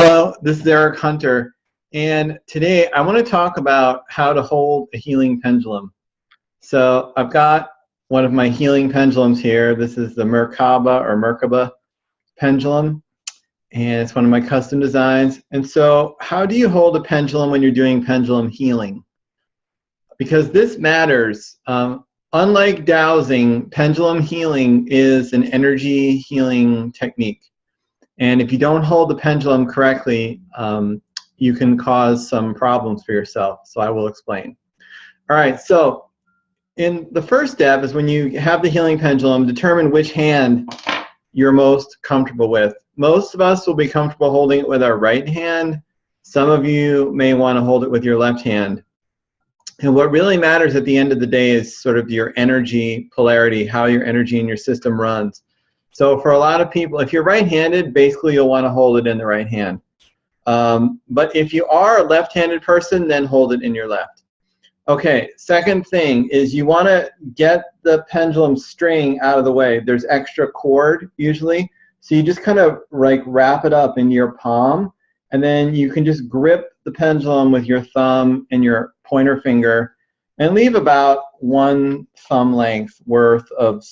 Hello, this is Erich Hunter, and today I want to talk about how to hold a healing pendulum. So I've got one of my healing pendulums here. This is the Merkaba pendulum, and it's one of my custom designs. And so how do you hold a pendulum when you're doing pendulum healing? Because this matters. Unlike dowsing, pendulum healing is an energy healing technique. And if you don't hold the pendulum correctly, you can cause some problems for yourself. So I will explain. All right, so in the first step is when you have the healing pendulum, determine which hand you're most comfortable with. Most of us will be comfortable holding it with our right hand. Some of you may want to hold it with your left hand. And what really matters at the end of the day is sort of your energy polarity, how your energy in your system runs. So for a lot of people, if you're right-handed, basically you'll want to hold it in the right hand. But if you are a left-handed person, then hold it in your left. Okay, second thing is you want to get the pendulum string out of the way. There's extra cord usually, so you just kind of like wrap it up in your palm, and then you can just grip the pendulum with your thumb and your pointer finger and leave about 1 thumb length worth of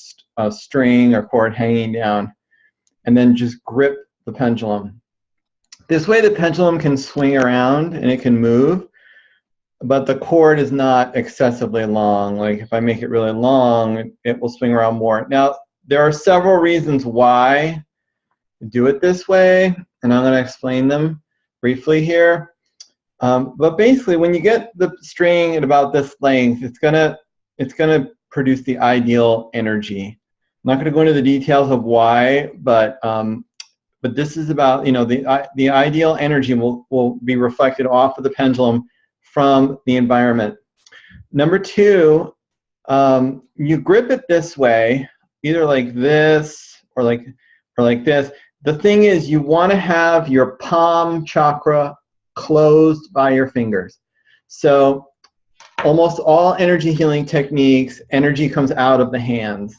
string or cord hanging down, and then just grip the pendulum. This way the pendulum can swing around and it can move, but the cord is not excessively long. Like if I make it really long, it will swing around more. Now, there are several reasons why do it this way, and I'm going to explain them briefly here. But basically, when you get the string at about this length, it's gonna produce the ideal energy. I'm not going to go into the details of why, but this is about, you know, the ideal energy will be reflected off of the pendulum from the environment. Number two, you grip it this way, either like this or like this. The thing is, you want to have your palm chakra closed by your fingers. So almost all energy healing techniques, energy comes out of the hands.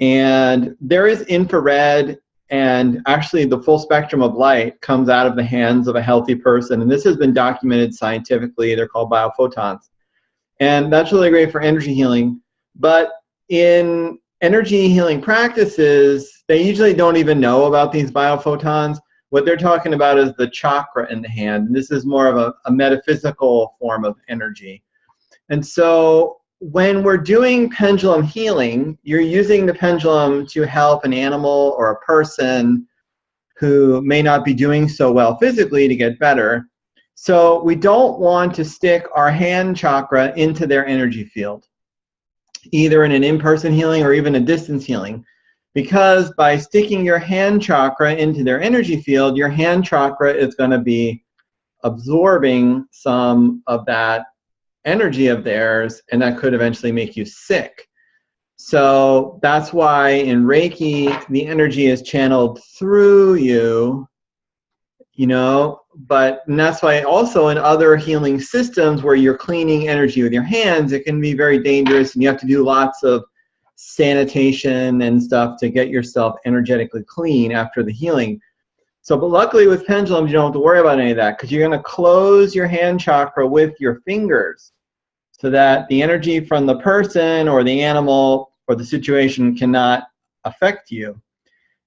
And there is infrared, and actually the full spectrum of light comes out of the hands of a healthy person. And this has been documented scientifically. They're called biophotons. And that's really great for energy healing. But in energy healing practices, they usually don't even know about these biophotons. What they're talking about is the chakra in the hand. And this is more of a metaphysical form of energy. And so when we're doing pendulum healing, you're using the pendulum to help an animal or a person who may not be doing so well physically to get better. So we don't want to stick our hand chakra into their energy field, either in an in-person healing or even a distance healing. Because by sticking your hand chakra into their energy field, your hand chakra is going to be absorbing some of that energy of theirs, and that could eventually make you sick. So that's why in Reiki, the energy is channeled through you, you know, and that's why also in other healing systems where you're cleaning energy with your hands, it can be very dangerous, and you have to do lots of sanitation and stuff to get yourself energetically clean after the healing. So, but luckily with pendulums, you don't have to worry about any of that, because you're going to close your hand chakra with your fingers so that the energy from the person or the animal or the situation cannot affect you.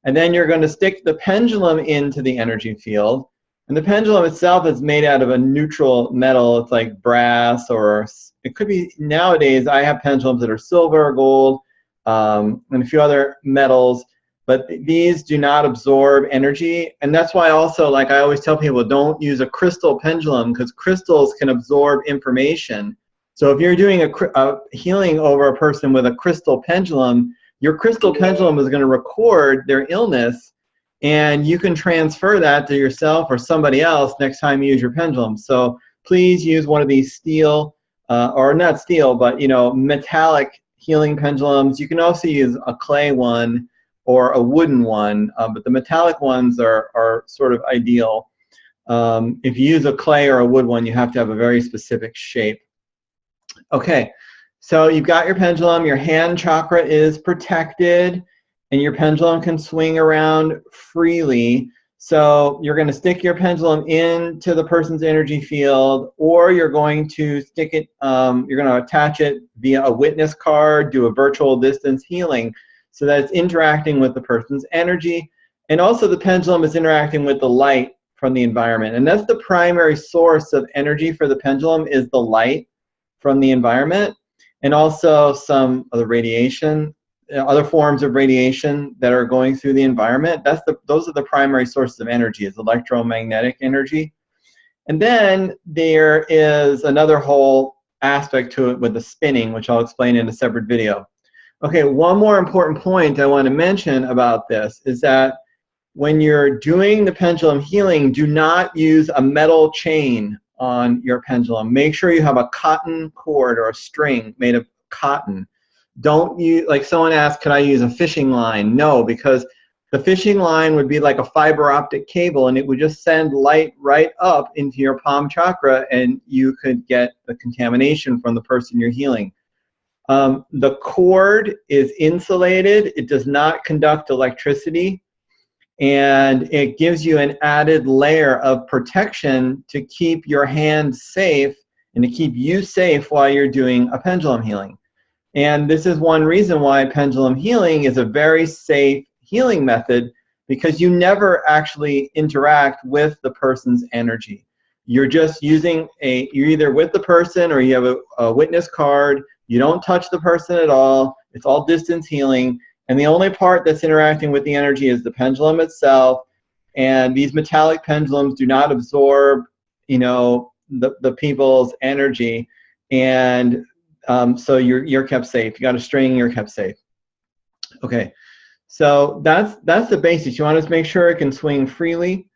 And then you're going to stick the pendulum into the energy field. And the pendulum itself is made out of a neutral metal. It's like brass, or it could be, nowadays I have pendulums that are silver, gold, and a few other metals. But these do not absorb energy. And that's why also, like I always tell people, don't use a crystal pendulum, because crystals can absorb information. So if you're doing a healing over a person with a crystal pendulum, your crystal pendulum is going to record their illness, and you can transfer that to yourself or somebody else next time you use your pendulum. So please use one of these steel, or not steel, but you know, metallic healing pendulums. You can also use a clay one or a wooden one, but the metallic ones are sort of ideal. If you use a clay or a wood one, you have to have a very specific shape. Okay, so you've got your pendulum, your hand chakra is protected, and your pendulum can swing around freely. So you're going to stick your pendulum into the person's energy field, or you're going to stick it, you're going to attach it via a witness card, do a virtual distance healing so that it's interacting with the person's energy. And also the pendulum is interacting with the light from the environment. And that's the primary source of energy for the pendulum, is the light from the environment, and also some of the radiation, other forms of radiation that are going through the environment. Those are the primary sources of energy, is electromagnetic energy. And then there is another whole aspect to it with the spinning, which I'll explain in a separate video. Okay, one more important point I want to mention about this is that when you're doing the pendulum healing, do not use a metal chain on your pendulum. Make sure you have a cotton cord or a string made of cotton. Don't use, like someone asked, could I use a fishing line? No, because the fishing line would be like a fiber optic cable, and it would just send light right up into your palm chakra, and you could get the contamination from the person you're healing. The cord is insulated. It does not conduct electricity, and it gives you an added layer of protection to keep your hands safe and to keep you safe while you're doing a pendulum healing. And this is one reason why pendulum healing is a very safe healing method, because you never actually interact with the person's energy. You're just using you're either with the person or you have a witness card. You don't touch the person at all. It's all distance healing. And the only part that's interacting with the energy is the pendulum itself. And these metallic pendulums do not absorb, the people's energy. And so you're kept safe. You got a string, you're kept safe. Okay, so that's the basics. You want to make sure it can swing freely,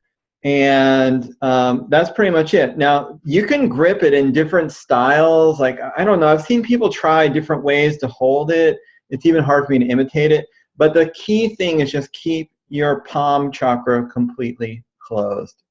and that's pretty much it. Now you can grip it in different styles. Like, I don't know, I've seen people try different ways to hold it. It's even hard for me to imitate it. But the key thing is just keep your palm chakra completely closed.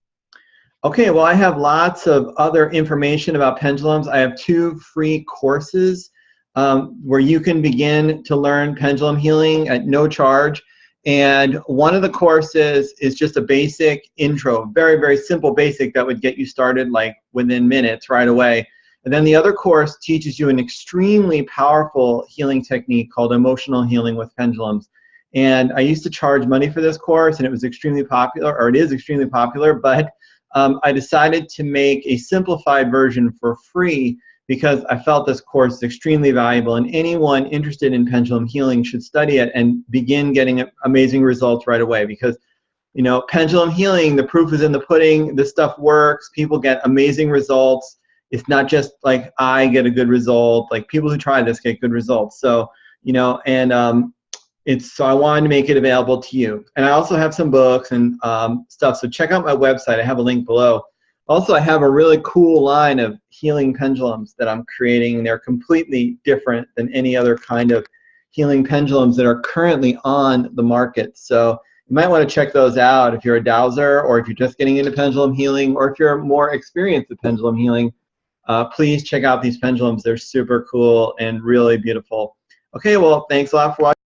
Okay, well, I have lots of other information about pendulums. I have 2 free courses where you can begin to learn pendulum healing at no charge. And one of the courses is just a basic intro, very, very simple basic that would get you started like within minutes right away. And then the other course teaches you an extremely powerful healing technique called emotional healing with pendulums. And I used to charge money for this course, and it was extremely popular, or it is extremely popular, but I decided to make a simplified version for free because I felt this course is extremely valuable, and anyone interested in pendulum healing should study it and begin getting amazing results right away. Because, pendulum healing, the proof is in the pudding. This stuff works. People get amazing results. It's not just like I get a good result. Like, people who try this get good results. So, so I wanted to make it available to you. And I also have some books and stuff. So check out my website. I have a link below. Also, I have a really cool line of healing pendulums that I'm creating. They're completely different than any other kind of healing pendulums that are currently on the market. So you might want to check those out if you're a dowser, or if you're just getting into pendulum healing, or if you're more experienced with pendulum healing. Please check out these pendulums. They're super cool and really beautiful. Okay, well, thanks a lot for watching.